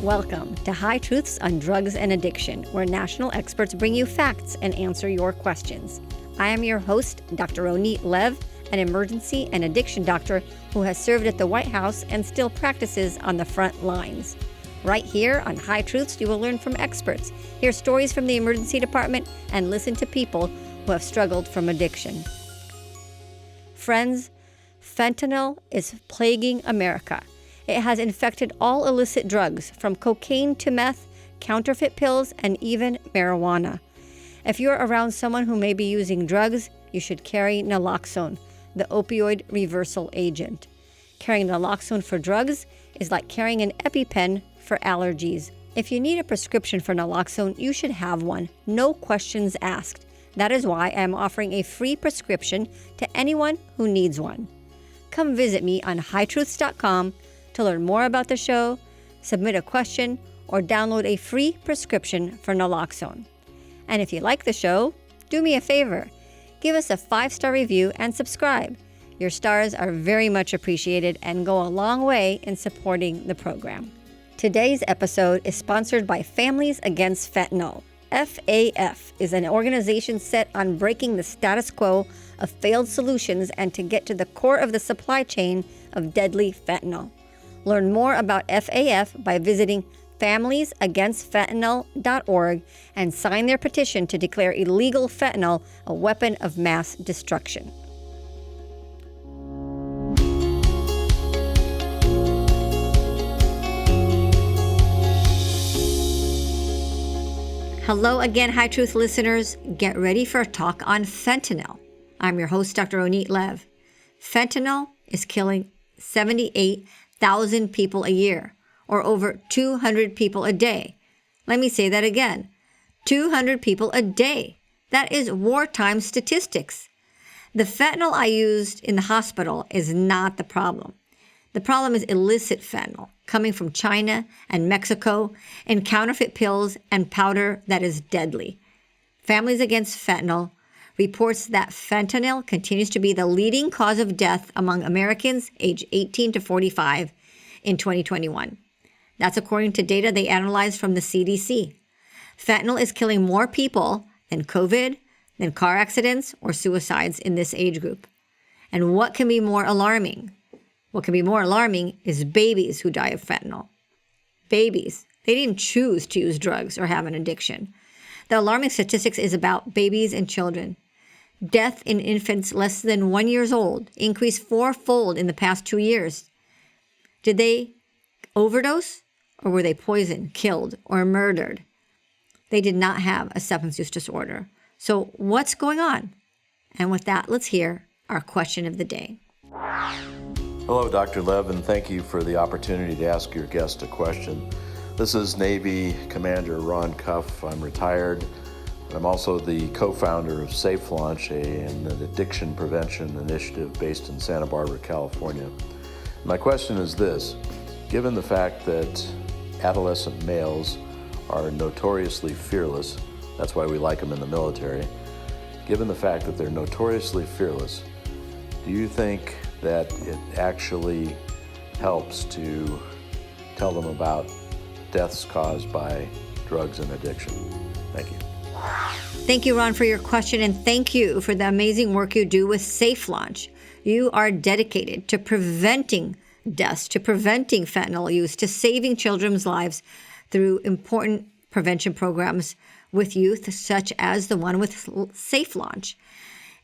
Welcome to High Truths on Drugs and Addiction, where national experts bring you facts and answer your questions. I am your host, Dr. Ronit Lev, an emergency and addiction doctor who has served at the White House and still practices on the front lines. Right here on High Truths, you will learn from experts, hear stories from the emergency department, and listen to people who have struggled from addiction. Friends, fentanyl is plaguing America. It has infected all illicit drugs, from cocaine to meth, counterfeit pills, and even marijuana. If you're around someone who may be using drugs, you should carry naloxone, the opioid reversal agent. Carrying naloxone for drugs is like carrying an EpiPen for allergies. If you need a prescription for naloxone, you should have one. No questions asked. That is why I am offering a free prescription to anyone who needs one. Come visit me on hightruths.com to learn more about the show, submit a question, or download a free prescription for naloxone. And if you like the show, do me a favor. Give us a 5-star review and subscribe. Your stars are very much appreciated and go a long way in supporting the program. Today's episode is sponsored by Families Against Fentanyl. FAF is an organization set on breaking the status quo of failed solutions and to get to the core of the supply chain of deadly fentanyl. Learn more about FAF by visiting familiesagainstfentanyl.org and sign their petition to declare illegal fentanyl a weapon of mass destruction. Hello again, High Truth listeners. Get ready for a talk on fentanyl. I'm your host, Dr. Ronit Lev. Fentanyl is killing 78,000 people a year, or over 200 people a day. Let me say that again. 200 people a day. That is wartime statistics. The fentanyl I used in the hospital is not the problem. The problem is illicit fentanyl coming from China and Mexico and counterfeit pills and powder that is deadly. Families Against Fentanyl reports that fentanyl continues to be the leading cause of death among Americans aged 18 to 45 in 2021. That's according to data they analyzed from the CDC. Fentanyl is killing more people than COVID, than car accidents or suicides in this age group. And what can be more alarming? What can be more alarming is babies who die of fentanyl. Babies. They didn't choose to use drugs or have an addiction. The alarming statistics is about babies and children. Death in infants less than 1 year old increased 4-fold in the past 2 years. Did they overdose, or were they poisoned, killed, or murdered? They did not have a substance use disorder. So what's going on? And with that, let's hear our question of the day. Hello, Dr. Lev, and thank you for the opportunity to ask your guest a question. This is Navy Commander Ron Cuff. I'm retired. I'm also the co-founder of Safe Launch, an addiction prevention initiative based in Santa Barbara, California. My question is this: given the fact that adolescent males are notoriously fearless, that's why we like them in the military, given the fact that they're notoriously fearless, do you think that it actually helps to tell them about deaths caused by drugs and addiction? Thank you. Thank you, Ron, for your question, and thank you for the amazing work you do with Safe Launch. You are dedicated to preventing deaths, to preventing fentanyl use, to saving children's lives through important prevention programs with youth, such as the one with Safe Launch.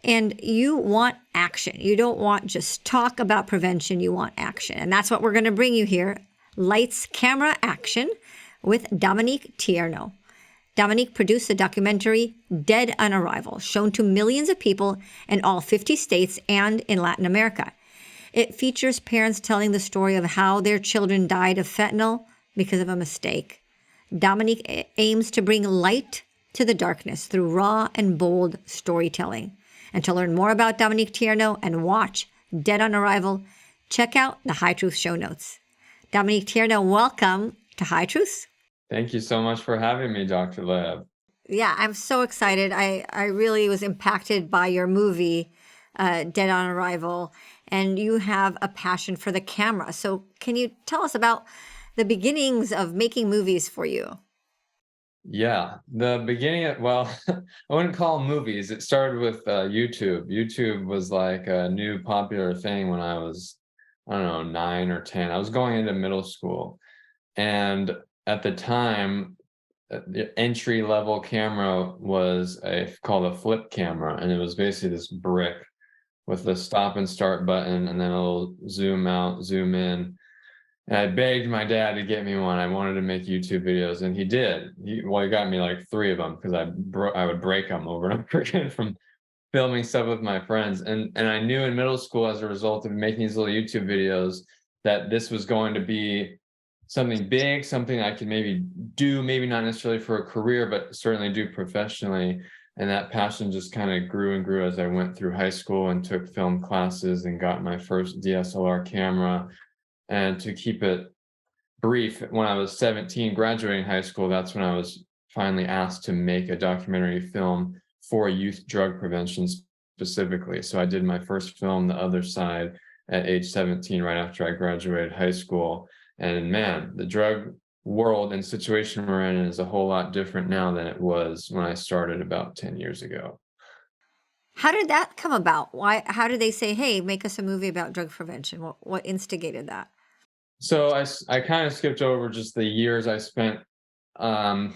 And you want action. You don't want just talk about prevention. You want action. And that's what we're going to bring you here. Lights, camera, action with Dominic Tierno. Dominic produced the documentary Dead on Arrival, shown to millions of people in all 50 states and in Latin America. It features parents telling the story of how their children died of fentanyl because of a mistake. Dominic aims to bring light to the darkness through raw and bold storytelling. And to learn more about Dominic Tierno and watch Dead on Arrival, check out the High Truth show notes. Dominic Tierno, welcome to High Truth. Thank you so much for having me, Dr. Lev. Yeah, I'm so excited. I really was impacted by your movie, Dead on Arrival, and you have a passion for the camera. So can you tell us about the beginnings of making movies for you? Yeah, the beginning of, well, I wouldn't call them movies. It started with YouTube. YouTube was like a new popular thing when I was, I don't know, 9 or 10. I was going into middle school. And at the time, the entry level camera was called a flip camera. And it was basically this brick with the stop and start button and then a little zoom out, zoom in. And I begged my dad to get me one. I wanted to make YouTube videos, and he did. He got me like 3 of them because I would break them over and over again from filming stuff with my friends. And I knew in middle school, as a result of making these little YouTube videos, that this was going to be something big, something I could maybe do, maybe not necessarily for a career, but certainly do professionally. And that passion just kind of grew and grew as I went through high school and took film classes and got my first DSLR camera. And to keep it brief, when I was 17, graduating high school, that's when I was finally asked to make a documentary film for youth drug prevention specifically. So I did my first film, The Other Side, at age 17, right after I graduated high school. And man, the drug world and situation we're in is a whole lot different now than it was when I started about 10 years ago. How did that come about? Why? How did they say, "Hey, make us a movie about drug prevention"? What instigated that? So I kind of skipped over just the years I spent um,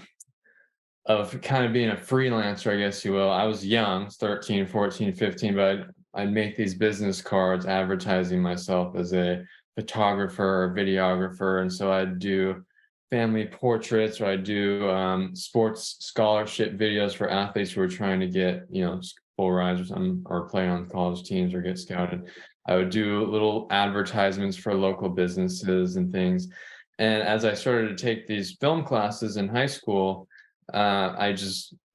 of kind of being a freelancer, I guess you will. I was young, 13, 14, 15, but I'd make these business cards advertising myself as a photographer or videographer. And so I'd do family portraits, or I'd do sports scholarship videos for athletes who were trying to get, full rides or something, or play on college teams or get scouted. I would do little advertisements for local businesses and things. And as I started to take these film classes in high school, I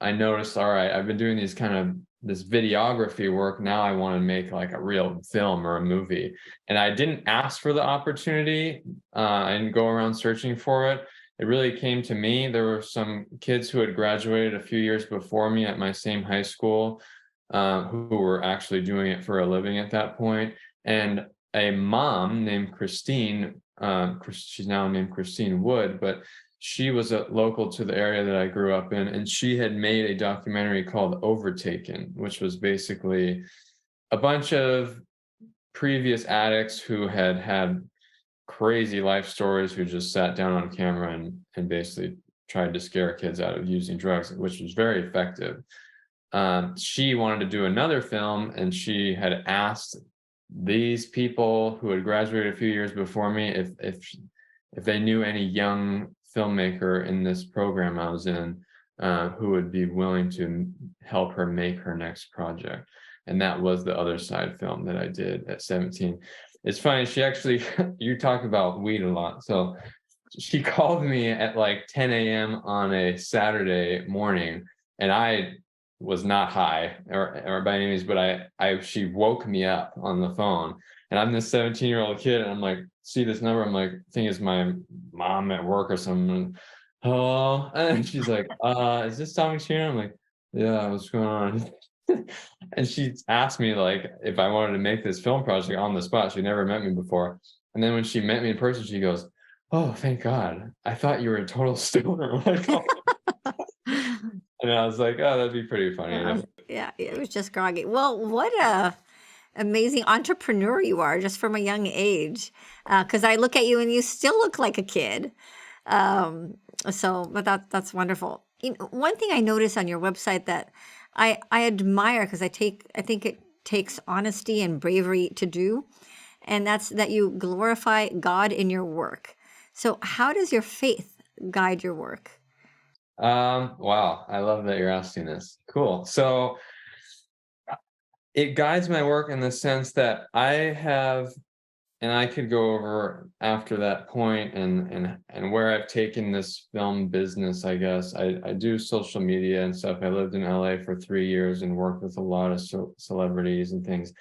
noticed, all right, I've been doing this videography work. Now I want to make like a real film or a movie. And I didn't ask for the opportunity. I didn't go around searching for it. It really came to me. There were some kids who had graduated a few years before me at my same high school, who were actually doing it for a living at that point. And a mom named Christine, she's now named Christine Wood, but she was local to the area that I grew up in, and she had made a documentary called Overtaken, which was basically a bunch of previous addicts who had crazy life stories, who just sat down on camera and basically tried to scare kids out of using drugs, which was very effective. She wanted to do another film, and she had asked these people who had graduated a few years before me if they knew any young filmmaker in this program I was in, who would be willing to help her make her next project. And that was The Other Side film that I did at 17. It's funny, she actually, you talk about weed a lot. So she called me at like 10 a.m. on a Saturday morning, and I was not high or by any means, but she woke me up on the phone, and I'm this 17-year-old kid, and I'm like, see this number, I'm like, I think it's my mom at work or something. Hello, and she's like, is this Dominic Tierno? I'm like, yeah, what's going on? And she asked me like if I wanted to make this film project on the spot. She never met me before, and then when she met me in person, she goes, "Oh, thank God! I thought you were a total stoner." Like, and I was like, "Oh, that'd be pretty funny." Yeah, it was just groggy. Well, what a amazing entrepreneur you are, just from a young age. Because I look at you and you still look like a kid. Um, but that's wonderful. One thing I noticed on your website that I admire, because I think it takes honesty and bravery to do, and that's that you glorify God in your work. So how does your faith guide your work? Wow, I love that you're asking this. Cool. So it guides my work in the sense that and I could go over after that point and where I've taken this film business, I guess. I do social media and stuff. I lived in LA for 3 years and worked with a lot of celebrities and things.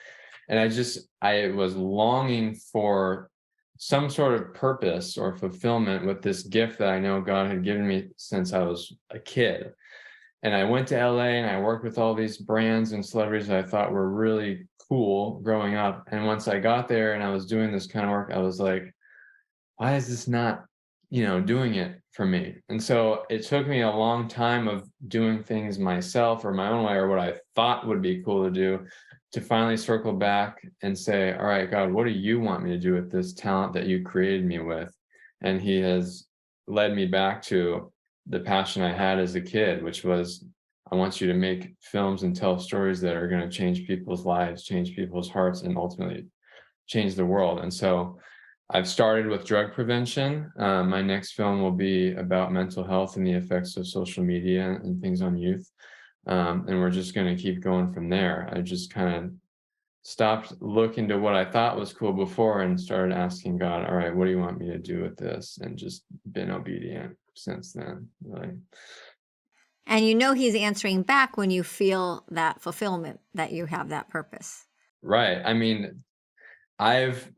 And I was longing for some sort of purpose or fulfillment with this gift that I know God had given me since I was a kid. And I went to LA and I worked with all these brands and celebrities that I thought were really cool growing up. And once I got there and I was doing this kind of work, I was like, why is this not doing it for me. And so it took me a long time of doing things myself or my own way, or what I thought would be cool to do, to finally circle back and say, all right, God, what do you want me to do with this talent that you created me with? And he has led me back to the passion I had as a kid, which was, I want you to make films and tell stories that are going to change people's lives, change people's hearts, and ultimately change the world. And so I've started with drug prevention. My next film will be about mental health and the effects of social media and things on youth. And we're just going to keep going from there. I just kind of stopped looking to what I thought was cool before and started asking God, all right, what do you want me to do with this? And just been obedient since then. Really. And you know he's answering back when you feel that fulfillment, that you have that purpose. Right. I mean, I've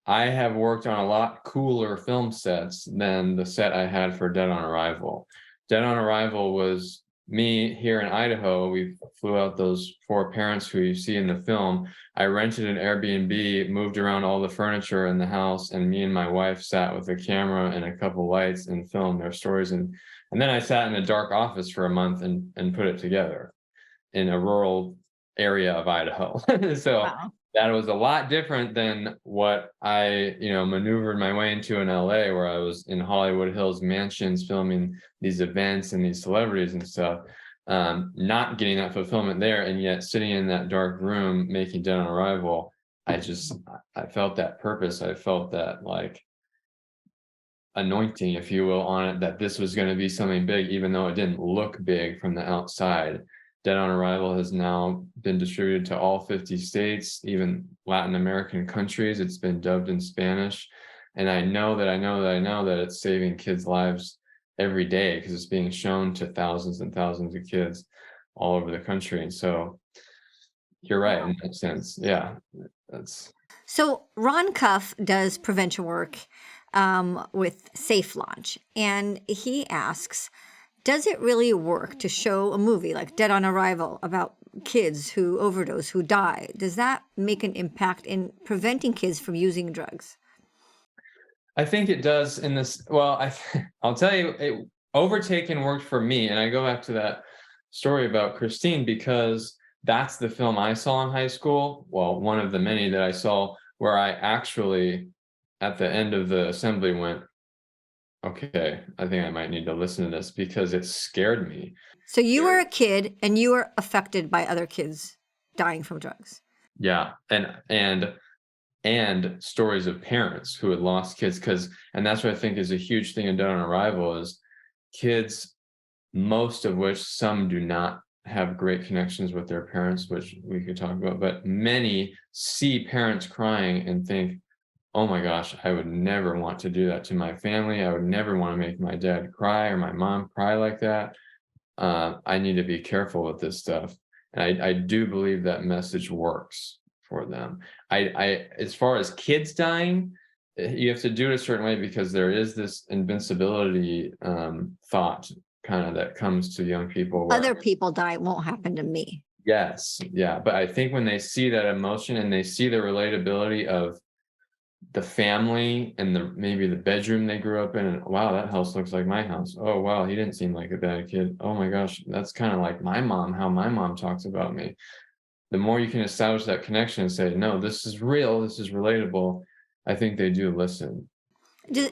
I have worked on a lot cooler film sets than the set I had for Dead on Arrival. Dead on Arrival was me here in Idaho. We flew out those four parents who you see in the film. I rented an Airbnb, moved around all the furniture in the house, and me and my wife sat with a camera and a couple lights and filmed their stories. And then I sat in a dark office for a month and put it together in a rural area of Idaho. So Wow. that was a lot different than what I, maneuvered my way into in LA, where I was in Hollywood Hills mansions filming these events and these celebrities and stuff. Not getting that fulfillment there, and yet sitting in that dark room making Dead on Arrival, I felt that purpose. I felt that like anointing, if you will, on it, that this was going to be something big, even though it didn't look big from the outside. Dead on Arrival has now been distributed to all 50 states, even Latin American countries. It's been dubbed in Spanish. And I know that it's saving kids' lives every day, because it's being shown to thousands and thousands of kids all over the country. And so you're right in that sense. Yeah, that's. So Ron Cuff does prevention work with Safe Launch, and he asks, does it really work to show a movie like Dead on Arrival about kids who overdose, who die? Does that make an impact in preventing kids from using drugs? I think it does in this. Well, I'll tell you, Overtaken worked for me, and I go back to that story about Christine because that's the film I saw in high school. Well, one of the many that I saw where I actually, at the end of the assembly, went, okay, I think I might need to listen to this, because it scared me. So you were a kid and you were affected by other kids dying from drugs. Yeah, and stories of parents who had lost kids, and that's what I think is a huge thing in Dead on Arrival is kids, most of which, some do not have great connections with their parents, which we could talk about, but many see parents crying and think, oh my gosh, I would never want to do that to my family. I would never want to make my dad cry or my mom cry like that. I need to be careful with this stuff. And I do believe that message works for them. As far as kids dying, you have to do it a certain way, because there is this invincibility thought kind of that comes to young people. Other people die, it won't happen to me. Yes. Yeah. But I think when they see that emotion and they see the relatability of the family and maybe the bedroom they grew up in, and wow, that house looks like my house. Oh, wow, he didn't seem like a bad kid. Oh my gosh, that's kind of like my mom, how my mom talks about me. The more you can establish that connection and say, no, this is real, this is relatable, I think they do listen.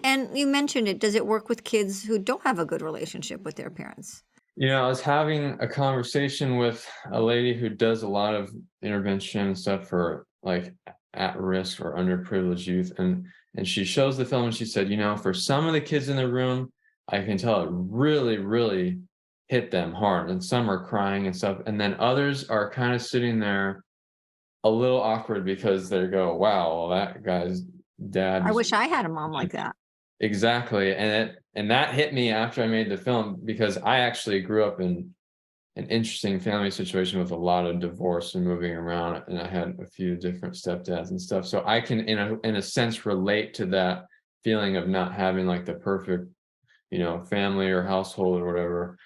And you mentioned it. Does it work with kids who don't have a good relationship with their parents? I was having a conversation with a lady who does a lot of intervention and stuff for like at-risk or underprivileged youth, and she shows the film and she said, for some of the kids in the room, I can tell it really, really hit them hard, and some are crying and stuff, and then others are kind of sitting there a little awkward because they go, wow, well, that guy's dad. I wish I had a mom like that. Exactly. And that hit me after I made the film, because I actually grew up in an interesting family situation with a lot of divorce and moving around, and I had a few different stepdads and stuff. So I can in a sense relate to that feeling of not having like the perfect, family or household or whatever.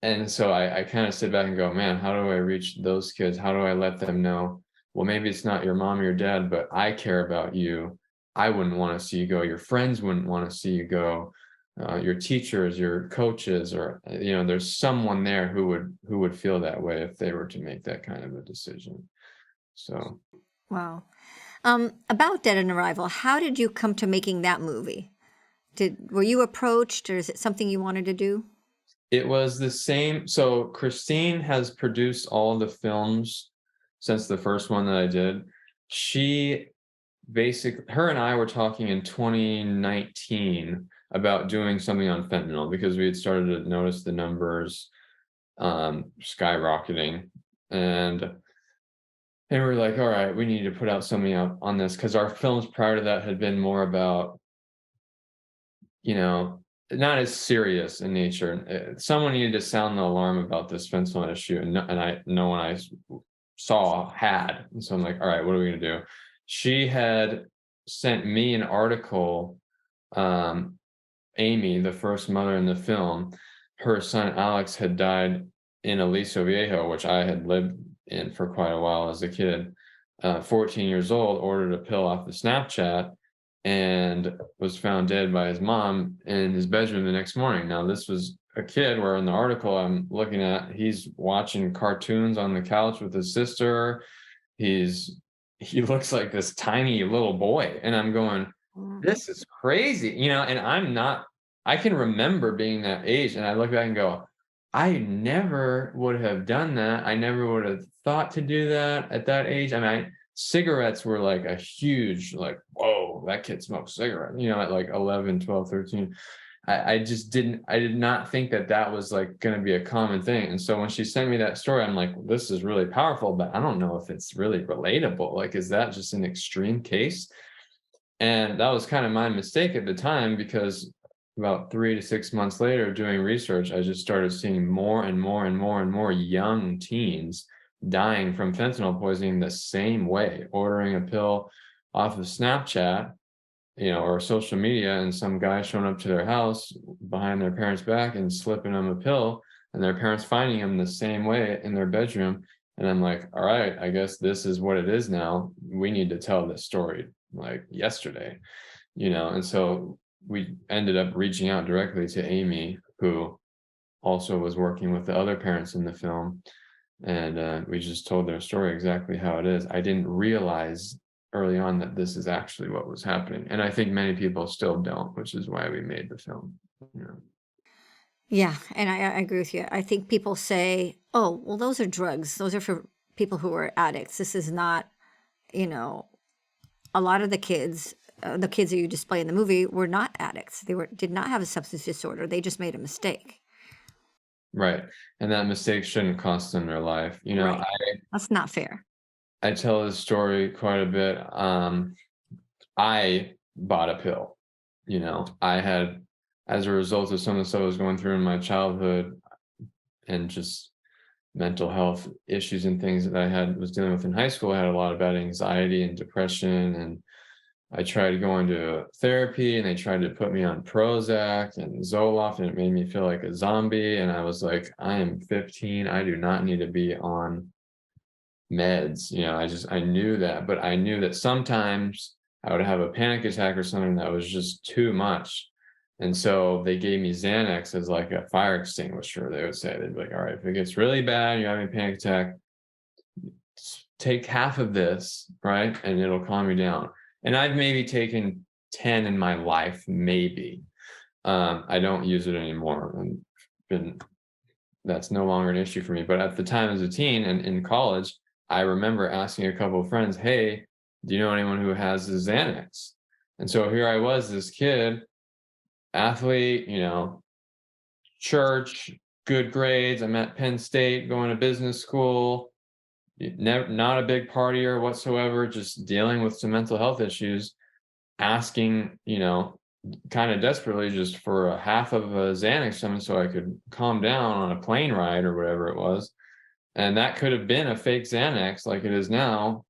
And so I kind of sit back and go, man, how do I reach those kids? How do I let them know, well, maybe it's not your mom or your dad, but I care about you. I wouldn't want to see you go. Your friends wouldn't want to see you go. Your teachers, your coaches, or there's someone there who would feel that way if they were to make that kind of a decision. So, Wow. About Dead on Arrival, how did you come to making that movie? Were you approached, or is it something you wanted to do? it was the same. So Christine has produced all the films since the first one that I did. She her and I were talking in 2019 about doing something on fentanyl because we had started to notice the numbers skyrocketing, and we were like, all right, we need to put out something out on this, because our films prior to that had been more about, not as serious in nature. Someone needed to sound the alarm about this fentanyl issue, and no one I saw had. And so I'm like, all right, what are we gonna do? She had sent me an article. Amy, the first mother in the film, her son Alex had died in Aliso Viejo, which I had lived in for quite a while as a kid. 14 years old, ordered a pill off the Snapchat and was found dead by his mom in his bedroom the next morning. Now, this was a kid where in the article I'm looking at, he's watching cartoons on the couch with his sister. He looks like this tiny little boy. And I'm going, this is crazy, and I can remember being that age, and I look back and go, I never would have done that. I never would have thought to do that at that age. I mean, cigarettes were like a huge, like, whoa, that kid smokes cigarettes, at like 11, 12, 13. I did not think that was like going to be a common thing. And so when she sent me that story, I'm like, this is really powerful, but I don't know if it's really relatable. Like, is that just an extreme case? And that was kind of my mistake at the time, because about 3 to 6 months later, doing research, I just started seeing more and more and more and more young teens dying from fentanyl poisoning the same way, ordering a pill off of Snapchat, or social media, and some guy showing up to their house behind their parents' back and slipping them a pill, and their parents finding them the same way in their bedroom. And I'm like, all right, I guess this is what it is now. We need to tell this story like yesterday, and so we ended up reaching out directly to Amy, who also was working with the other parents in the film, and we just told their story exactly how it is. I didn't realize early on that this is actually what was happening, and I think many people still don't, which is why we made the film. Yeah, and I agree with you. I think people say, oh, well, those are drugs. Those are for people who are addicts. This is not, a lot of the kids that you display in the movie were not addicts. They did not have a substance disorder. They just made a mistake. Right. And that mistake shouldn't cost them their life. Right. That's not fair. I tell this story quite a bit. I bought a pill. I had, as a result of some of the stuff I was going through in my childhood and just mental health issues and things that was dealing with in high school, I had a lot of bad anxiety and depression, and I tried to go into therapy, and they tried to put me on Prozac and Zoloft, and it made me feel like a zombie. And I was like, I am 15. I do not need to be on meds. I knew that, but I knew that sometimes I would have a panic attack or something that was just too much. And so they gave me Xanax as like a fire extinguisher. They would say, they'd be like, all right, if it gets really bad, you're having a panic attack, take half of this, right? And it'll calm you down. And I've maybe taken 10 in my life, maybe. I don't use it anymore. That's no longer an issue for me. But at the time as a teen and in college, I remember asking a couple of friends, hey, do you know anyone who has the Xanax? And so here I was, this kid, athlete, church, good grades. I'm at Penn State, going to business school, not a big partier whatsoever, just dealing with some mental health issues, asking, kind of desperately just for a half of a Xanax something so I could calm down on a plane ride or whatever it was. And that could have been a fake Xanax like it is now,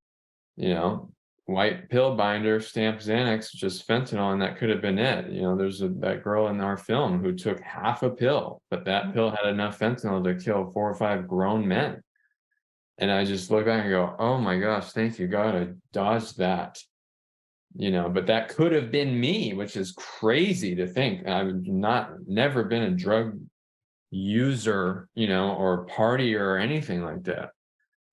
white pill binder, stamped Xanax, just fentanyl, and that could have been it. There's that girl in our film who took half a pill, but that pill had enough fentanyl to kill 4 or 5 grown men. And I just look back and go, oh my gosh, thank you, God, I dodged that. but that could have been me, which is crazy to think. I've never been a drug user, or partier or anything like that.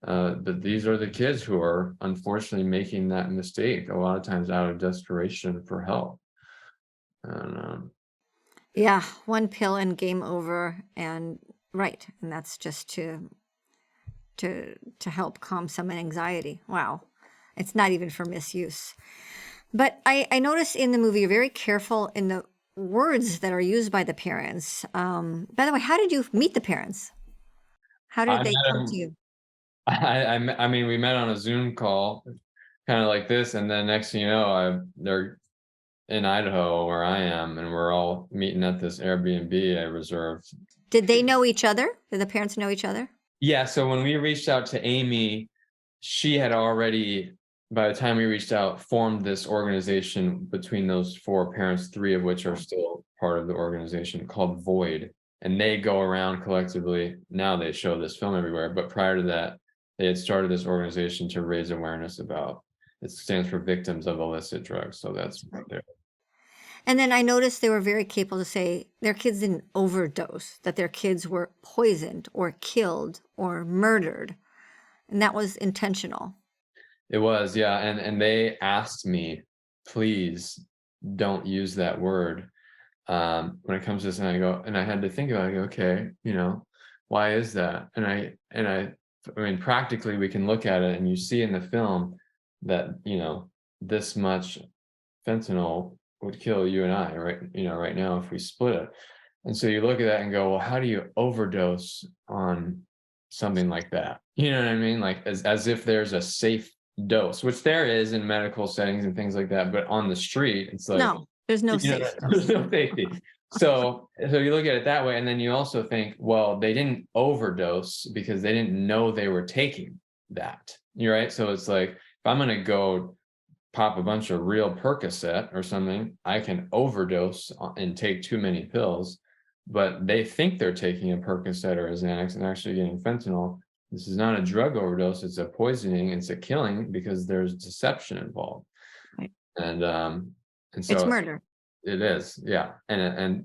But these are the kids who are unfortunately making that mistake a lot of times out of desperation for help. And Yeah, one pill and game over, and right, and that's just to help calm some anxiety. Wow, it's not even for misuse. But I noticed in the movie you're very careful in the words that are used by the parents. By the way, how did you meet the parents? How did I they met come to him. you? I mean, we met on a Zoom call, kind of like this, and then next thing you know, they're in Idaho where I am, and we're all meeting at this Airbnb I reserved. Did they know each other? Did the parents know each other? Yeah, so when we reached out to Amy, she had already, by the time we reached out, formed this organization between those four parents, three of which are still part of the organization, called Void. And they go around collectively. Now they show this film everywhere. But prior to that, they had started this organization to raise awareness about, it stands for Victims of Illicit Drugs. So that's what they're. And then I noticed they were very capable to say their kids didn't overdose, that their kids were poisoned or killed or murdered. And that was intentional. It was, yeah. And they asked me, please don't use that word. When it comes to this, and I had to think about it, okay, why is that? I mean, practically we can look at it and you see in the film that, this much fentanyl would kill you and I, right? Right now, if we split it. And so you look at that and go, well, how do you overdose on something like that? You know what I mean? Like as if there's a safe dose, which there is in medical settings and things like that. But on the street, it's like, No, there's no safe there's dose. no safety. So you look at it that way, and then you also think, well, they didn't overdose because they didn't know they were taking that. You're right. So it's like, if I'm going to go pop a bunch of real Percocet or something, I can overdose and take too many pills, but they think they're taking a Percocet or a Xanax and actually getting fentanyl. This is not a drug overdose, it's a poisoning, it's a killing because there's deception involved. Right. And It's so murder. it is, yeah. And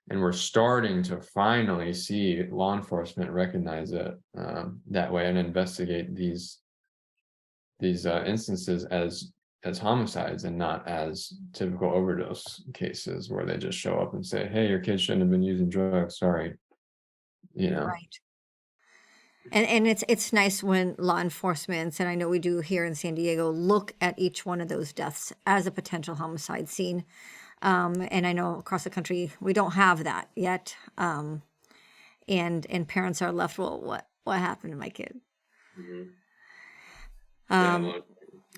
we're starting to finally see law enforcement recognize it that way and investigate these instances as homicides and not as typical overdose cases where they just show up and say, hey, your kid shouldn't have been using drugs, sorry. Right. And it's nice when law enforcement, and I know we do here in San Diego, look at each one of those deaths as a potential homicide scene. And I know across the country we don't have that yet. And parents are left, well, what happened to my kid? Yeah,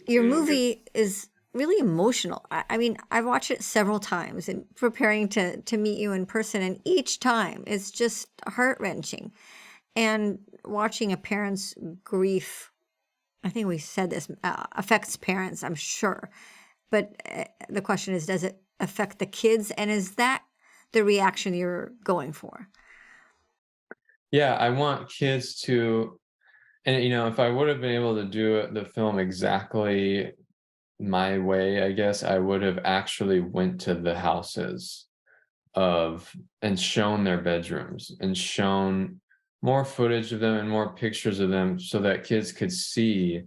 Your movie is really emotional. I mean, I've watched it several times and preparing to meet you in person, and each time it's just heart-wrenching. And watching a parent's grief, I think we said this, affects parents, I'm sure. But the question is, does it affect the kids? And is that the reaction you're going for? yeah, I want kids to, and if I would have been able to do the film exactly my way, I guess I would have actually went to the houses and shown their bedrooms and shown more footage of them and more pictures of them so that kids could see,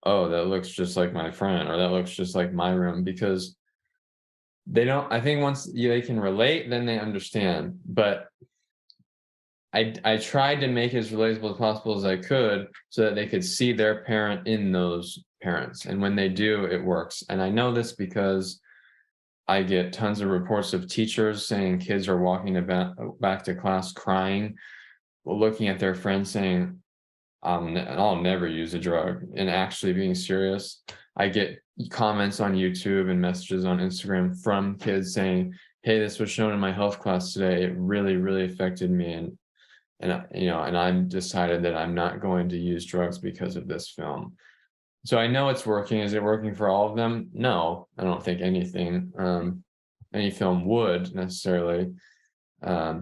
oh, that looks just like my friend, or that looks just like my room, because I think once they can relate, then they understand. But I tried to make it as relatable as possible as I could so that they could see their parent in those parents. And when they do, it works. And I know this because I get tons of reports of teachers saying kids are walking back to class crying, looking at their friends saying, I'll never use a drug, and actually being serious. I get comments on YouTube and messages on Instagram from kids saying, hey, this was shown in my health class today. It really, really affected me. And I'm decided that I'm not going to use drugs because of this film. So I know it's working. Is it working for all of them? No, I don't think any film would necessarily. But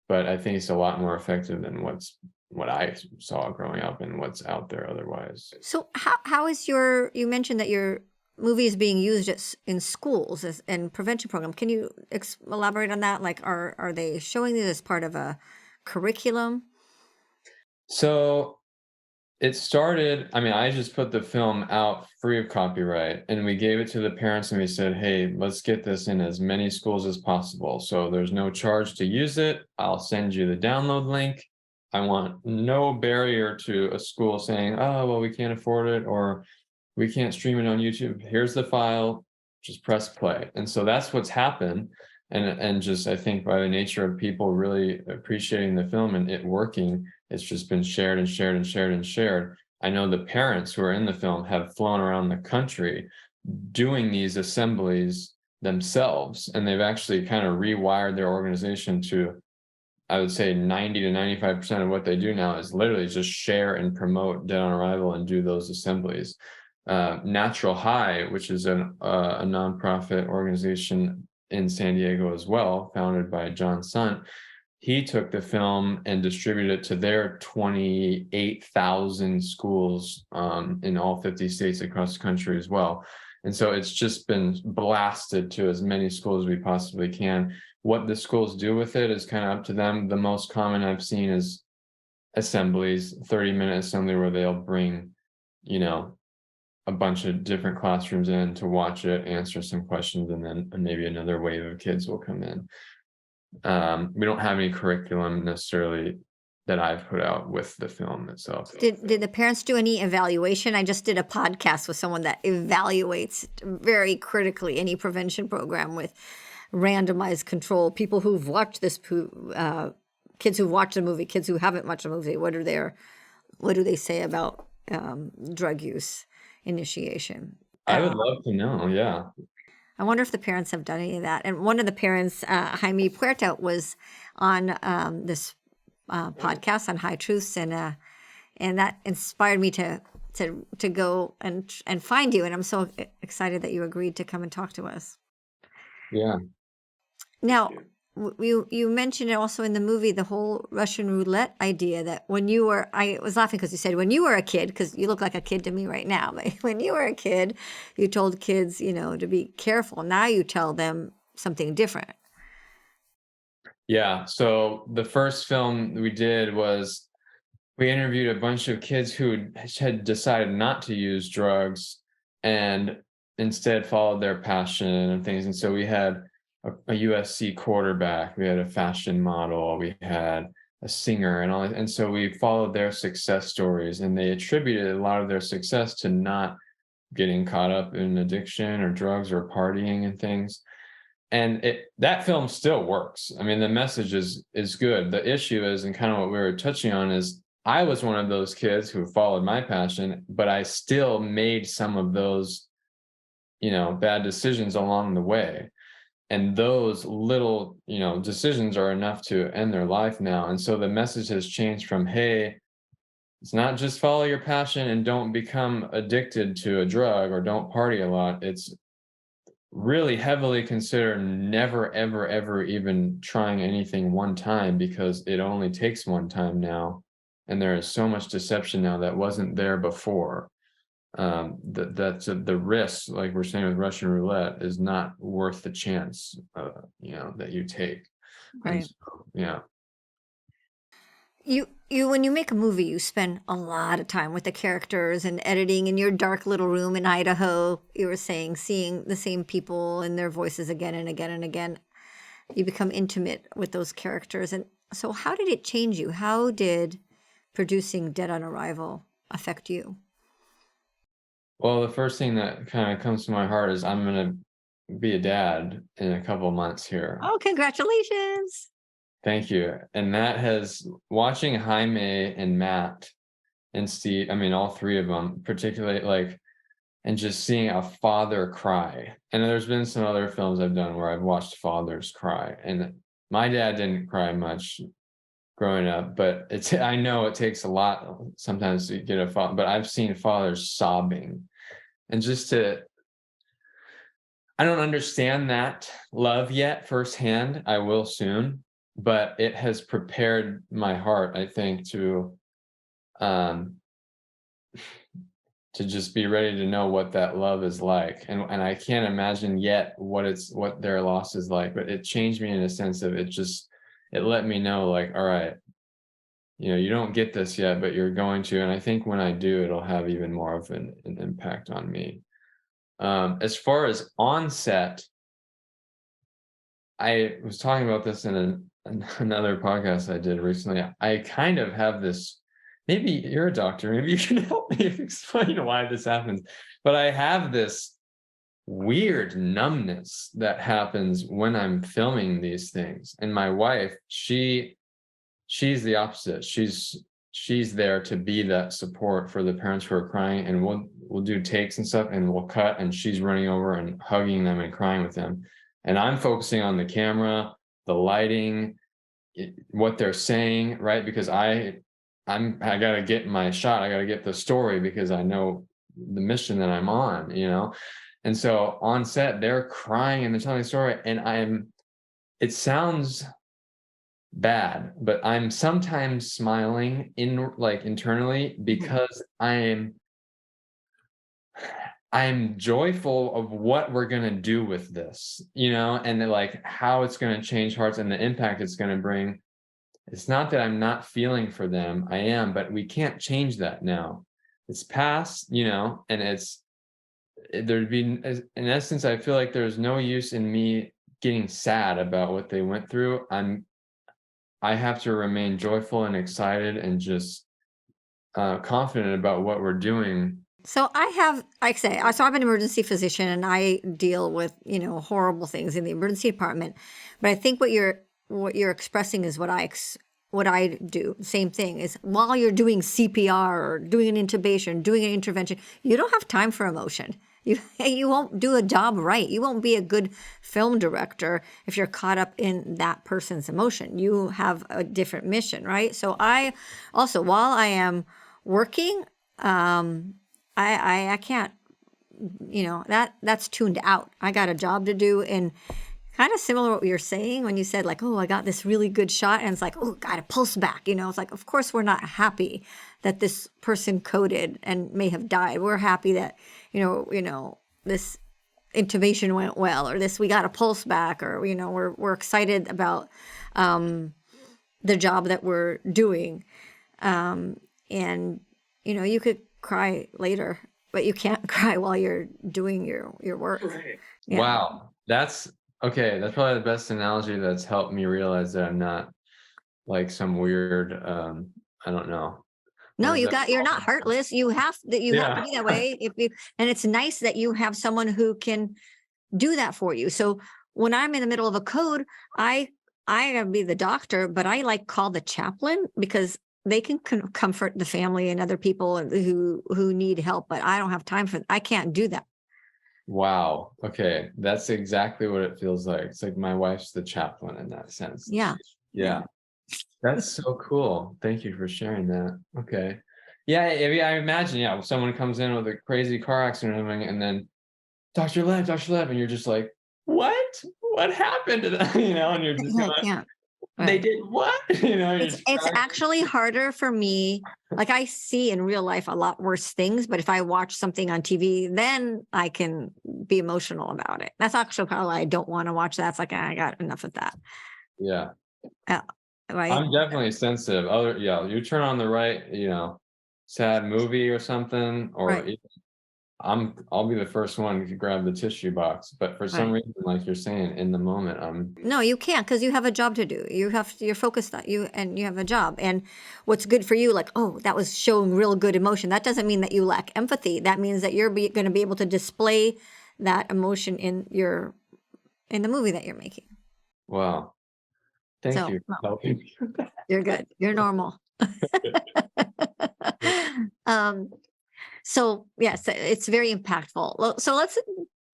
I think it's a lot more effective than what I saw growing up and what's out there otherwise. So how is you mentioned that your movie is being used in schools and prevention program. Can you elaborate on that? Like, are they showing this as part of a curriculum? So it started, I mean, I just put the film out free of copyright, and we gave it to the parents and we said, hey, let's get this in as many schools as possible. So there's no charge to use it. I'll send you the download link. I want no barrier to a school saying, oh, well, we can't afford it, or we can't stream it on YouTube. Here's the file, just press play. And so that's what's happened. And just, I think, by the nature of people really appreciating the film and it working, it's just been shared and shared and shared and shared. I know the parents who are in the film have flown around the country doing these assemblies themselves, and they've actually kind of rewired their organization to, I would say, 90 to 95% of what they do now is literally just share and promote Dead on Arrival and do those assemblies. Natural High, which is a nonprofit organization in San Diego as well, founded by John Sunt, he took the film and distributed it to their 28,000 schools in all 50 states across the country as well. And so it's just been blasted to as many schools as we possibly can. What the schools do with it is kind of up to them. The most common I've seen is assemblies, 30-minute assembly where they'll bring, a bunch of different classrooms in to watch it, answer some questions, and then maybe another wave of kids will come in. We don't have any curriculum necessarily that I've put out with the film itself. Did the parents do any evaluation? I just did a podcast with someone that evaluates very critically any prevention program with randomized control. People who've watched this, kids who've watched the movie, kids who haven't watched the movie. What do they say about drug use initiation? I would love to know. Yeah. I wonder if the parents have done any of that. And one of the parents, Jaime Puerta, was on this podcast on High Truths, and that inspired me to go and find you. And I'm so excited that you agreed to come and talk to us. Yeah. Now, you mentioned it also in the movie, the whole Russian roulette idea, that when you were, I was laughing because you said when you were a kid, because you look like a kid to me right now, but when you were a kid, you told kids, to be careful. Now you tell them something different. Yeah. So the first film we did was we interviewed a bunch of kids who had decided not to use drugs and instead followed their passion and things. And so we had a USC quarterback, we had a fashion model, we had a singer and all that. And so we followed their success stories, and they attributed a lot of their success to not getting caught up in addiction or drugs or partying and things. And that film still works. I mean, the message is good. The issue is, and kind of what we were touching on, is I was one of those kids who followed my passion, but I still made some of those, bad decisions along the way. And those little, decisions are enough to end their life now. And so the message has changed from, hey, it's not just follow your passion and don't become addicted to a drug or don't party a lot. It's really heavily consider never, ever, ever even trying anything one time, because it only takes one time now. And there is so much deception now that wasn't there before. That's the risk, like we're saying with Russian roulette, is not worth the chance, that you take. Right. So, yeah. You when you make a movie, you spend a lot of time with the characters and editing in your dark little room in Idaho. You were saying, seeing the same people and their voices again and again and again. You become intimate with those characters. And so how did it change you? How did producing Dead on Arrival affect you? Well, the first thing that kind of comes to my heart is I'm going to be a dad in a couple months here. Oh, congratulations. Thank you. And that has, watching Jaime and Matt and Steve, I mean, all three of them, particularly and just seeing a father cry. And there's been some other films I've done where I've watched fathers cry. And my dad didn't cry much growing up, but I know it takes a lot sometimes to get a father, but I've seen fathers sobbing. And I don't understand that love yet firsthand. I will soon, but it has prepared my heart, I think, to to just be ready to know what that love is like. And I can't imagine yet what their loss is like, but it changed me in a sense of it let me know, like, all right, you don't get this yet, but you're going to. And I think when I do, it'll have even more of an impact on me. As far as on set, I was talking about this in another podcast I did recently. I kind of have this, maybe you're a doctor, maybe you can help me explain why this happens, but I have this weird numbness that happens when I'm filming these things. And my wife, she's the opposite. She's there to be that support for the parents who are crying, and we'll do takes and stuff, and we'll cut, and she's running over and hugging them and crying with them. And I'm focusing on the camera, the lighting, what they're saying, right? Because I gotta get my shot, I gotta get the story, because I know the mission that I'm on, And so on set, they're crying and they're telling the story, and it sounds bad, but I'm sometimes smiling internally, because I'm joyful of what we're going to do with this, and like how it's going to change hearts and the impact it's going to bring. It's not that I'm not feeling for them. I am, but we can't change that now. It's past, and there'd be, in essence, I feel like there's no use in me getting sad about what they went through. I have to remain joyful and excited and just confident about what we're doing. So I'm an emergency physician, and I deal with, horrible things in the emergency department. But I think what you're expressing is what I do. Same thing is, while you're doing CPR or doing an intubation, doing an intervention, you don't have time for emotion. You won't do a job right. You won't be a good film director if you're caught up in that person's emotion. You have a different mission, right? So I also, while I am working, I can't, that's tuned out. I got a job to do, and kind of similar to what you're saying when you said, like, oh, I got this really good shot, and it's like, oh, got to pulse back. It's like, of course we're not happy that this person coded and may have died. We're happy that, this intubation went well, or we got a pulse back, or, we're excited about the job that we're doing. And, you could cry later, but you can't cry while you're doing your work. Right. Yeah. Wow. That's okay. That's probably the best analogy that's helped me realize that I'm not like some weird, I don't know. No, you're not heartless. You have to be that way. And it's nice that you have someone who can do that for you. So when I'm in the middle of a code, I gotta be the doctor, but I call the chaplain, because they can comfort the family and other people who need help, but I don't have time I can't do that. Wow. Okay. That's exactly what it feels like. It's like my wife's the chaplain in that sense. Yeah. Yeah. That's so cool. Thank you for sharing that. Okay. Yeah. I imagine, if someone comes in with a crazy car accident or something, and then Dr. Lev, and you're just like, what happened to them? And you're just Yeah. They did what? It's actually harder for me. Like, I see in real life a lot worse things, but if I watch something on TV, then I can be emotional about it. That's actually kind of why I don't want to watch that. It's like, I got enough of that. Yeah. Right. I'm definitely sensitive. You turn on the right, sad movie or something, or Right. I'll be the first one to grab the tissue box. But for some reason, like you're saying, in the moment, No, you can't, because you have a job to do. You're focused on you, and you have a job. And what's good for you, like, oh, that was showing real good emotion. That doesn't mean that you lack empathy. That means that you're going to be able to display that emotion in the movie that you're making. Wow. Thank you for helping me. You're good. You're normal. So yes, it's very impactful. So let's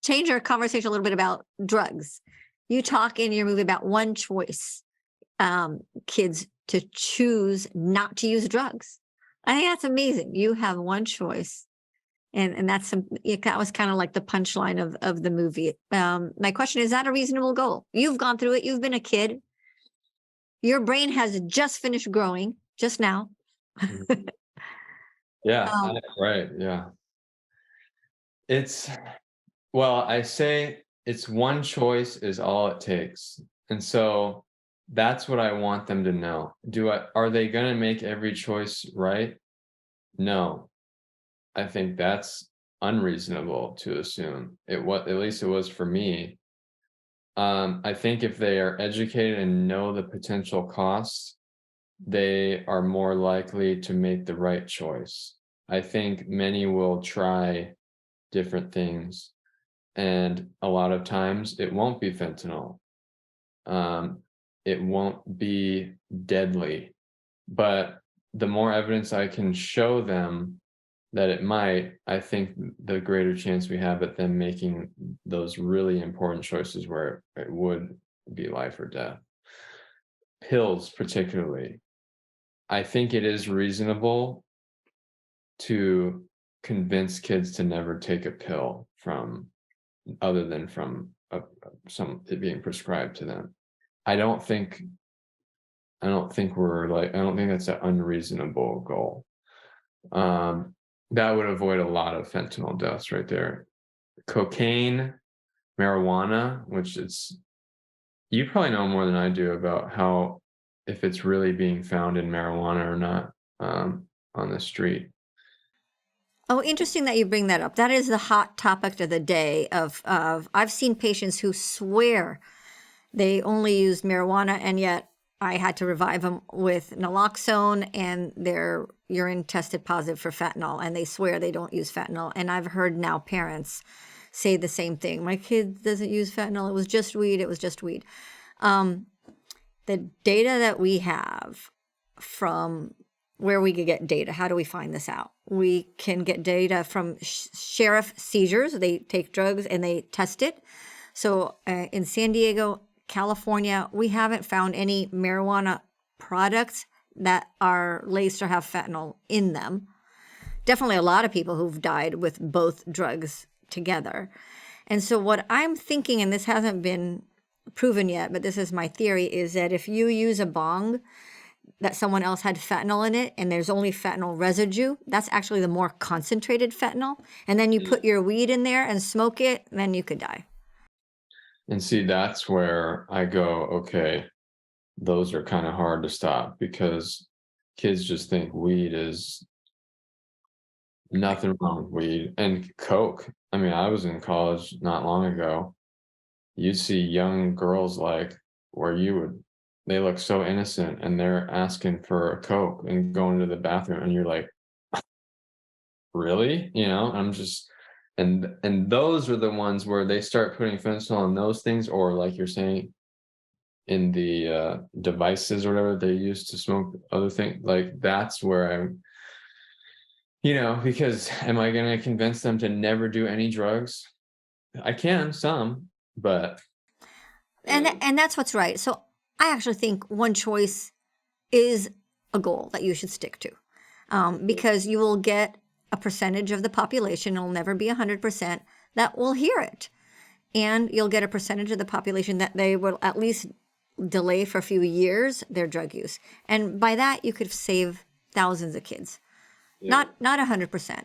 change our conversation a little bit about drugs. You talk in your movie about one choice, kids to choose not to use drugs. I think that's amazing. You have one choice. And that was kind of like the punchline of the movie. My question is that a reasonable goal? You've gone through it. You've been a kid. Your brain has just finished growing just now. Yeah. Right. Yeah. It's, well, I say it's one choice is all it takes. And so that's what I want them to know. Are they going to make every choice right? No. I think that's unreasonable to assume. At least it was for me. I think if they are educated and know the potential costs, they are more likely to make the right choice. I think many will try different things, and a lot of times it won't be fentanyl. Um, it won't be deadly, but the more evidence I can show them that it might, I think the greater chance we have at them making those really important choices where it would be life or death. Pills, particularly. I think it is reasonable to convince kids to never take a pill from other than from it being prescribed to them. I don't think I don't think that's an unreasonable goal. That would avoid a lot of fentanyl deaths right there. Cocaine, marijuana, you probably know more than I do about how, if it's really being found in marijuana or not, on the street. Oh, interesting that you bring that up. That is the hot topic of the day. I've seen patients who swear they only used marijuana, and yet I had to revive them with naloxone, and their urine tested positive for fentanyl, and they swear they don't use fentanyl. And I've heard now parents say the same thing. My kid doesn't use fentanyl. It was just weed. It was just weed. The data that we have from where we could get data, how do we find this out? We can get data from sheriff seizures. They take drugs and they test it. So in San Diego, California, we haven't found any marijuana products that are laced or have fentanyl in them. Definitely a lot of people who've died with both drugs together. And so what I'm thinking, and this hasn't been proven yet, but this is my theory, is that if you use a bong that someone else had fentanyl in it and there's only fentanyl residue, that's actually the more concentrated fentanyl. And then you put your weed in there and smoke it, then you could die. And see, that's where I go, okay, those are kind of hard to stop, because kids just think weed is nothing wrong with weed. And Coke. I mean, I was in college not long ago. You'd see young girls they look so innocent and they're asking for a Coke and going to the bathroom, and you're like, really? And those are the ones where they start putting fentanyl in those things, or like you're saying, in the devices or whatever they use to smoke other things. Like, that's where because am I going to convince them to never do any drugs? I can, some, but. And that's what's right. So I actually think one choice is a goal that you should stick to, because you will get a percentage of the population, it'll never be 100%, that will hear it. And you'll get a percentage of the population that they will at least delay for a few years their drug use. And by that, you could save thousands of kids. Yeah. Not 100%.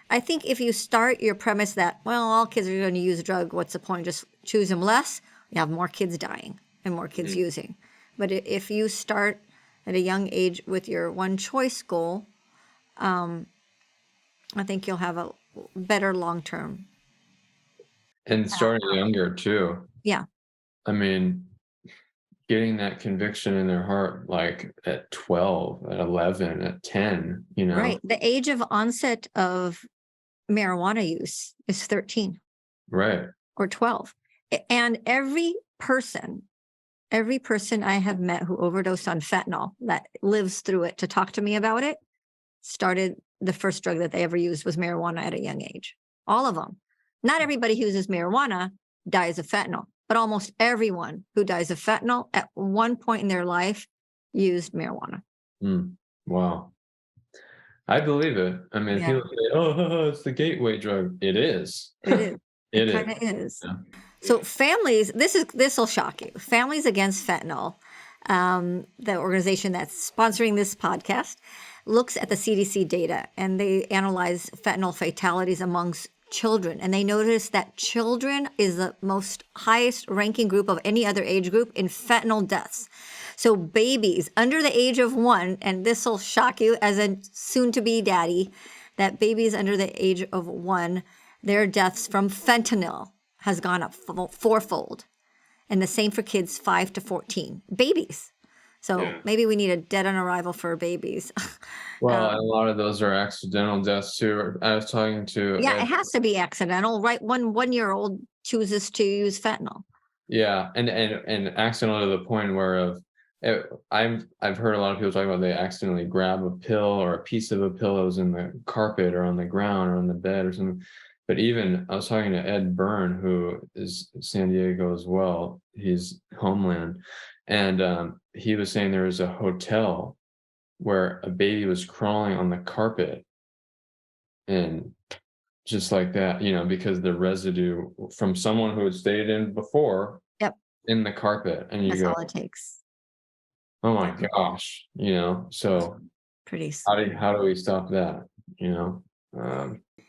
I think if you start your premise that, well, all kids are going to use a drug, what's the point? Just choose them less. You have more kids dying and more kids using. But if you start at a young age with your one choice goal, I think you'll have a better long-term. And starting younger too. Yeah. I mean, getting that conviction in their heart, like at 12, at 11, at 10, Right. The age of onset of marijuana use is 13. Right. Or 12. And every person I have met who overdosed on fentanyl that lives through it to talk to me about it, started the first drug that they ever used was marijuana at a young age. All of them. Not everybody who uses marijuana dies of fentanyl, but almost everyone who dies of fentanyl at one point in their life used marijuana. Wow. I believe it. I mean, people say, oh, it's the gateway drug. It is. It is. It kind of is. Yeah. So families, this will shock you. Families Against Fentanyl, the organization that's sponsoring this podcast, looks at the CDC data, and they analyze fentanyl fatalities amongst children. And they noticed that children is the most highest ranking group of any other age group in fentanyl deaths. So babies under the age of 1, and this will shock you as a soon-to-be daddy, that babies under the age of 1, their deaths from fentanyl has gone up fourfold. And the same for kids 5 to 14, babies. So maybe we need a dead on arrival for babies. Well, a lot of those are accidental deaths too. I was talking to it has to be accidental, right? One-year-old chooses to use fentanyl. Yeah, and accidental to the point where I've heard a lot of people talk about they accidentally grab a pill or a piece of a pill that was in the carpet or on the ground or on the bed or something. But even I was talking to Ed Byrne, who is San Diego as well. He's Homeland, and he was saying there was a hotel where a baby was crawling on the carpet, and just like that, because the residue from someone who had stayed in before, in the carpet, and you That's go, all it takes. oh my gosh, so pretty. How do we stop that?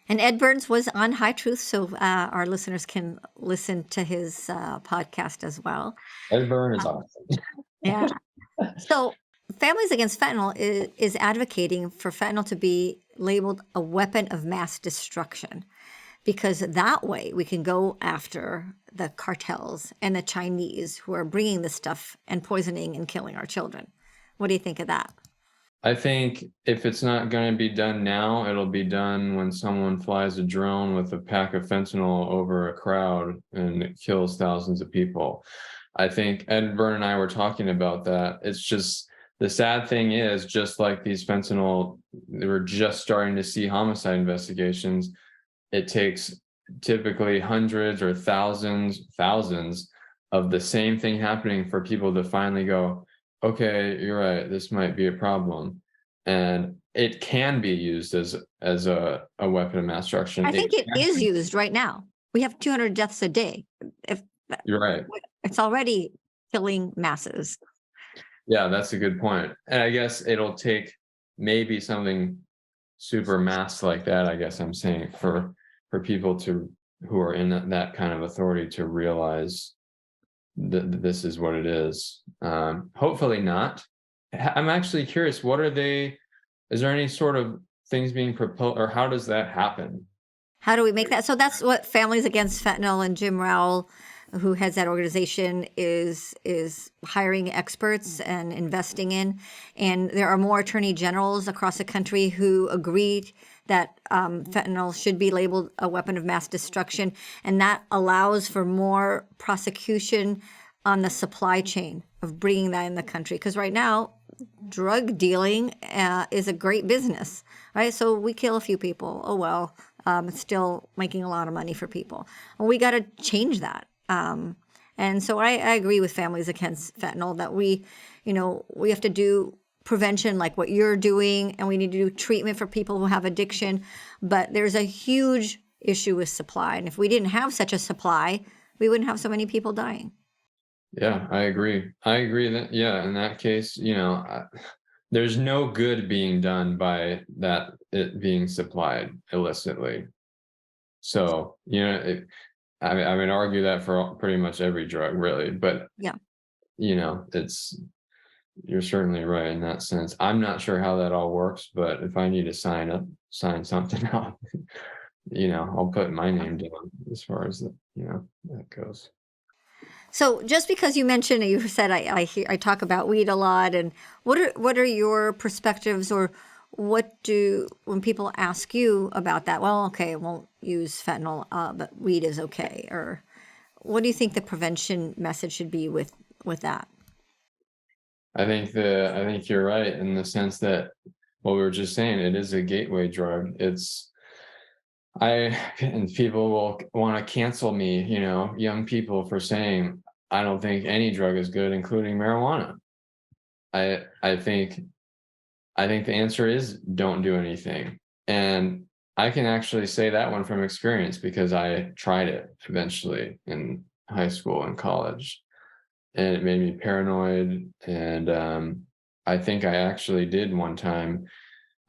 And Ed Burns was on High Truth, so our listeners can listen to his podcast as well. Ed Burns is awesome. Yeah. So Families Against Fentanyl is advocating for fentanyl to be labeled a weapon of mass destruction, because that way we can go after the cartels and the Chinese who are bringing this stuff and poisoning and killing our children. What do you think of that? I think if it's not going to be done now, it'll be done when someone flies a drone with a pack of fentanyl over a crowd and it kills thousands of people. I think Ed Byrne and I were talking about that. It's just, the sad thing is, just like these fentanyl, they were just starting to see homicide investigations. It takes typically hundreds or thousands of the same thing happening for people to finally go, okay, you're right, this might be a problem. And it can be used as a weapon of mass destruction. I think it is used right now. We have 200 deaths a day. You're right. It's already killing masses. Yeah, that's a good point. And I guess it'll take maybe something super mass like that, I guess I'm saying, for people who are in that kind of authority to realize that this is what it is. Hopefully not. I'm actually curious, is there any sort of things being proposed, or how does that happen? How do we make that? So that's what Families Against Fentanyl and Jim Rowell, who heads that organization, is hiring experts and investing in. And there are more attorney generals across the country who agreed that fentanyl should be labeled a weapon of mass destruction. And that allows for more prosecution on the supply chain of bringing that in the country. Because right now, drug dealing is a great business, right? So we kill a few people. Oh, well, it's still making a lot of money for people. And we got to change that. And so I agree with Families Against Fentanyl that we have to do prevention like what you're doing, and we need to do treatment for people who have addiction. But there's a huge issue with supply. And if we didn't have such a supply, we wouldn't have so many people dying. Yeah, I agree. That, in that case, there's no good being done by that, it being supplied illicitly. So, I mean, argue that for pretty much every drug, really. But, you're certainly right in that sense. I'm not sure how that all works, but if I need to sign something up, I'll put my name down as far as that goes. So just because you mentioned, you said I talk about weed a lot, and what are your perspectives, or when people ask you about that? Well, okay, I won't use fentanyl, but weed is okay. Or what do you think the prevention message should be with that? I think you're right in the sense that what we were just saying, it is a gateway drug. And people will want to cancel me, young people, for saying I don't think any drug is good, including marijuana. I think the answer is don't do anything. And I can actually say that one from experience, because I tried it eventually in high school and college, and it made me paranoid. And I think I actually did one time.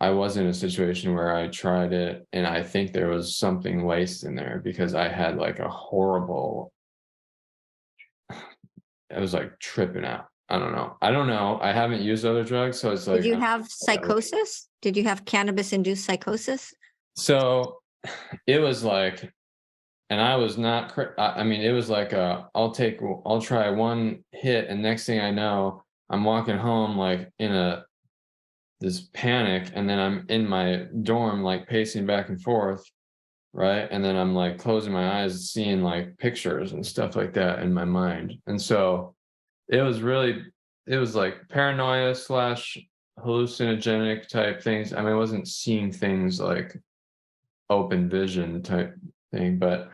I was in a situation where I tried it and I think there was something laced in there because I had like a horrible, I was like tripping out. I don't know. I haven't used other drugs, so it's Did like, you have psychosis? Did you have cannabis-induced psychosis? so it was like, and I was not, I mean, it was like I'll try one hit, and next thing I know, I'm walking home like in this panic, and then I'm in my dorm, like pacing back and forth, right? And then I'm like closing my eyes, seeing like pictures and stuff like that in my mind. And so it was like paranoia slash hallucinogenic type things. I mean, I wasn't seeing things like open vision type thing, but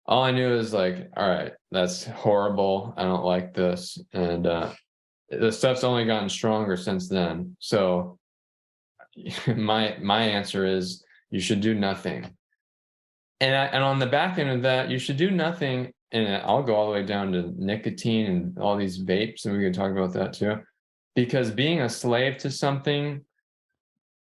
all I knew is like, all right, that's horrible. I don't like this. And the stuff's only gotten stronger since then. So my answer is you should do nothing. And on the back end of that, you should do nothing. And I'll go all the way down to nicotine and all these vapes, and we can talk about that too. Because being a slave to something,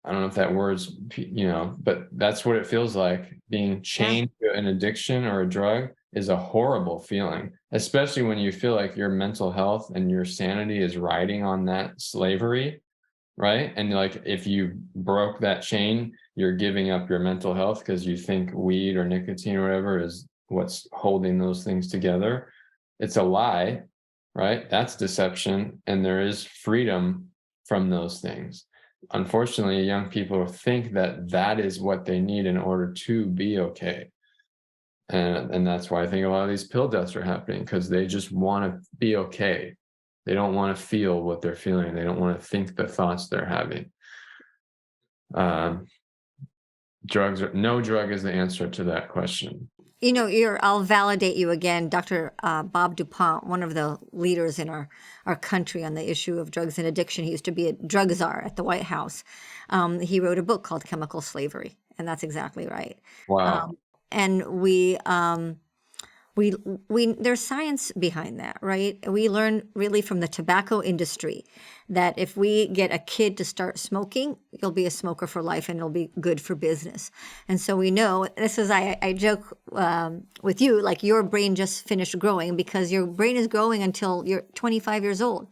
I don't know if that word's, but that's what it feels like. Being chained to an addiction or a drug is a horrible feeling, especially when you feel like your mental health and your sanity is riding on that slavery, right? And like if you broke that chain, you're giving up your mental health because you think weed or nicotine or whatever is what's holding those things together. It's a lie, right? That's deception, and there is freedom from those things. Unfortunately, young people think that that is what they need in order to be okay. And that's why I think a lot of these pill deaths are happening, because they just want to be okay. They don't want to feel what they're feeling. They don't want to think the thoughts they're having. No drug is the answer to that question. I'll validate you again. Dr. Bob DuPont, one of the leaders in our country on the issue of drugs and addiction, he used to be a drug czar at the White House. He wrote a book called Chemical Slavery, and that's exactly right. Wow. And we there's science behind that, right? We learn really from the tobacco industry that if we get a kid to start smoking, you'll be a smoker for life and it'll be good for business. And so we know, this is, I joke with you, like your brain just finished growing because your brain is growing until you're 25 years old.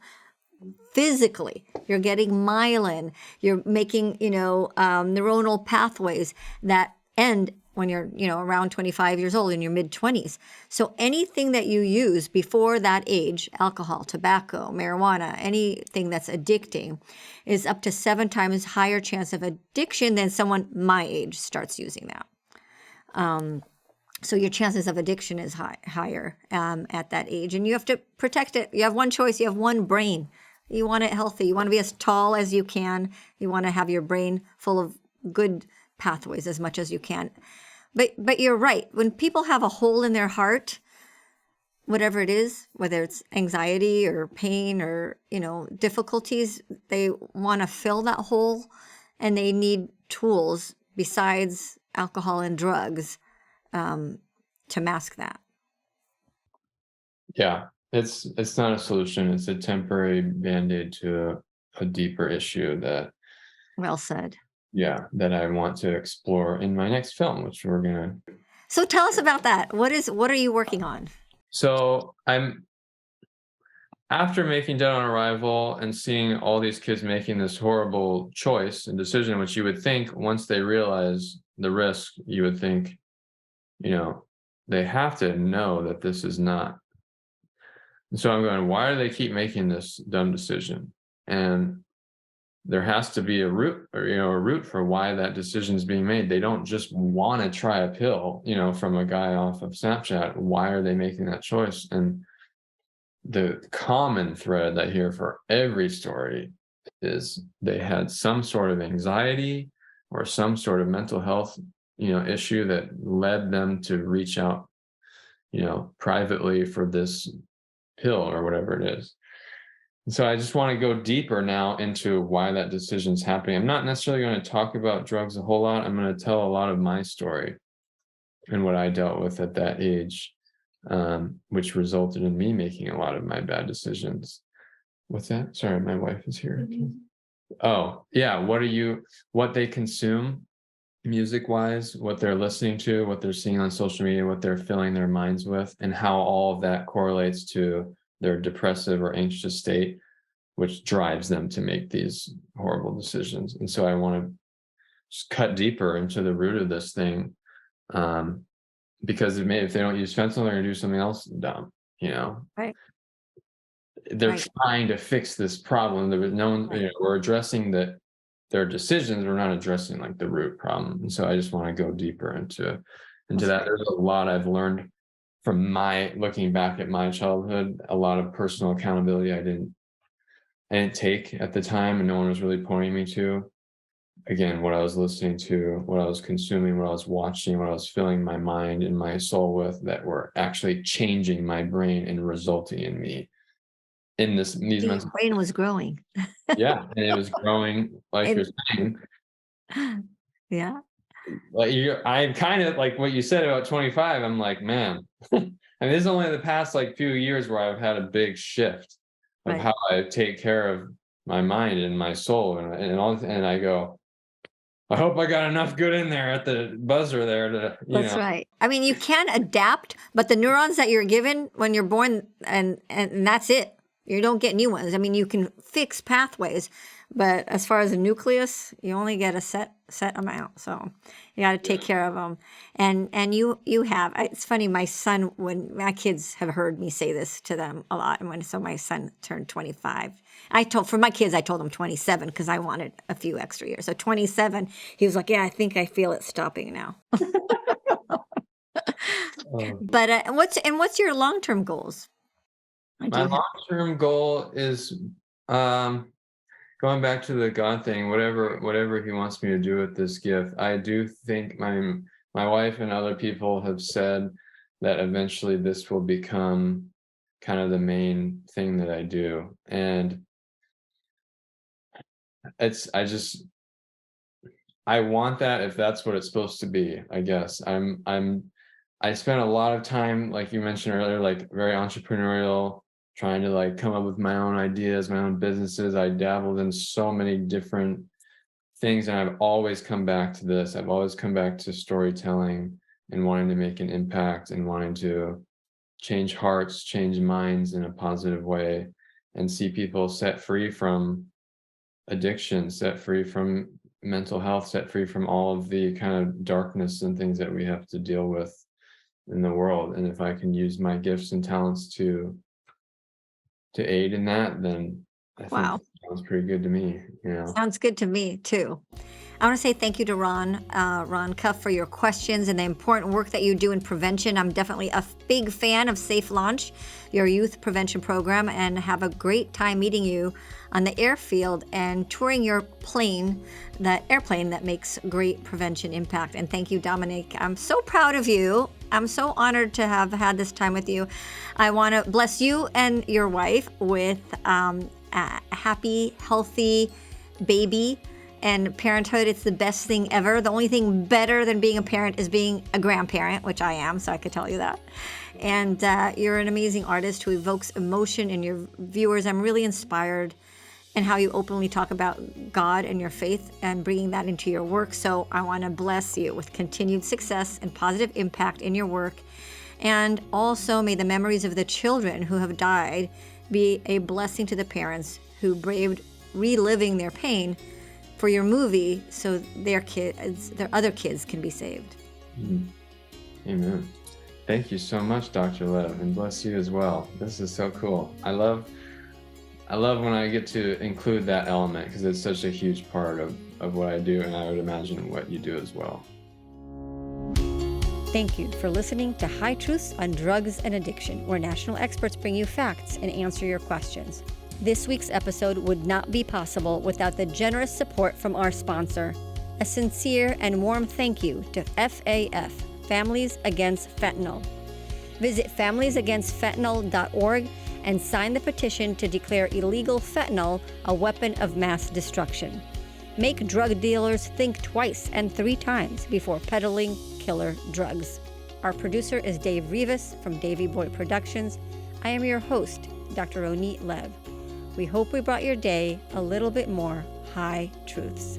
Physically, you're getting myelin, you're making, neuronal pathways that end when you're, around 25 years old, in your mid-20s. So anything that you use before that age, alcohol, tobacco, marijuana, anything that's addicting, is up to 7 times higher chance of addiction than someone my age starts using that. So your chances of addiction is higher at that age. And you have to protect it. You have one choice. You have one brain. You want it healthy. You want to be as tall as you can. You want to have your brain full of good pathways as much as you can. But you're right. When people have a hole in their heart, whatever it is, whether it's anxiety or pain or, difficulties, they want to fill that hole, and they need tools besides alcohol and drugs to mask that. Yeah, it's not a solution. It's a temporary Band-Aid to a deeper issue that, Well said. yeah, that I want to explore in my next film, which we're gonna. So tell us about that. What are you working on? So I'm, after making Dead on Arrival and seeing all these kids making this horrible choice and decision, which you would think once they realize the risk, you would think, they have to know that this is not. And so I'm going, why do they keep making this dumb decision? And there has to be a root, or a root for why that decision is being made. They don't just want to try a pill, from a guy off of Snapchat. Why are they making that choice? And the common thread I hear for every story is they had some sort of anxiety or some sort of mental health, issue that led them to reach out, privately for this pill or whatever it is. So I just want to go deeper now into why that decision is happening. I'm not necessarily going to talk about drugs a whole lot. I'm going to tell a lot of my story and what I dealt with at that age, which resulted in me making a lot of my bad decisions. What's that? Sorry, my wife is here. Oh, yeah. What they consume music wise, what they're listening to, what they're seeing on social media, what they're filling their minds with, and how all of that correlates to their depressive or anxious state, which drives them to make these horrible decisions. And so I want to just cut deeper into the root of this thing. Because if they don't use fentanyl, they're going to do something else dumb, you know? Right. They're Right. trying to fix this problem. There was no one, Right. we're addressing their decisions. We're not addressing like the root problem. And so I just want to go deeper into That's that. right. There's a lot I've learned from looking back at my childhood, a lot of personal accountability I didn't take at the time, and no one was really pointing me to. Again, what I was listening to, what I was consuming, what I was watching, what I was filling my mind and my soul with, that were actually changing my brain and resulting in me in these Your mental. brain was growing. Yeah, and it was growing, like And you're saying. yeah. Like I kind of like what you said about 25. I'm like, man, I mean, this is only the past like few years where I've had a big shift of Right. how I take care of my mind and my soul, and all. And I go, I hope I got enough good in there at the buzzer there to, That's right. I mean, you can adapt, but the neurons that you're given when you're born, and that's it. You don't get new ones. I mean, you can fix pathways, but as far as a nucleus, you only get a set amount. So you got to take care of them. And you have. It's funny. My son, when my kids have heard me say this to them a lot, and so my son turned 25. For my kids, I told them 27 because I wanted a few extra years. So 27, he was like, "Yeah, I think I feel it stopping now." But what's your long-term goals? My long-term goal is going back to the God thing, whatever he wants me to do with this gift. I do think my wife and other people have said that eventually this will become kind of the main thing that I do. And I want that if that's what it's supposed to be, I guess. I spent a lot of time, like you mentioned earlier, like very entrepreneurial, trying to like come up with my own ideas, my own businesses. I dabbled in so many different things, and I've always come back to this. I've always come back to storytelling and wanting to make an impact and wanting to change hearts, change minds in a positive way, and see people set free from addiction, set free from mental health, set free from all of the kind of darkness and things that we have to deal with in the world. And if I can use my gifts and talents to aid in that, then I think Wow. that sounds pretty good to me. Sounds good to me too. I want to say thank you to Ron Cuff, for your questions and the important work that you do in prevention. I'm definitely a big fan of Safe Launch, your youth prevention program, and have a great time meeting you on the airfield and touring your airplane that makes great prevention impact. And thank you, Dominic. I'm so proud of you. I'm so honored to have had this time with you. I want to bless you and your wife with a happy, healthy baby. And parenthood, it's the best thing ever. The only thing better than being a parent is being a grandparent, which I am, so I could tell you that. And you're an amazing artist who evokes emotion in your viewers. I'm really inspired in how you openly talk about God and your faith and bringing that into your work. So I want to bless you with continued success and positive impact in your work. And also may the memories of the children who have died be a blessing to the parents who braved reliving their pain for your movie, so their other kids can be saved. Amen. Thank you so much, Dr. Lev, and bless you as well. This is so cool. I love when I get to include that element, because it's such a huge part of what I do, and I would imagine what you do as well. Thank you for listening to High Truths on Drugs and Addiction, where national experts bring you facts and answer your questions. This week's episode would not be possible without the generous support from our sponsor. A sincere and warm thank you to FAF, Families Against Fentanyl. Visit familiesagainstfentanyl.org and sign the petition to declare illegal fentanyl a weapon of mass destruction. Make drug dealers think twice and 3 times before peddling killer drugs. Our producer is Dave Rivas from Davey Boy Productions. I am your host, Dr. Ronit Lev. We hope we brought your day a little bit more high truths.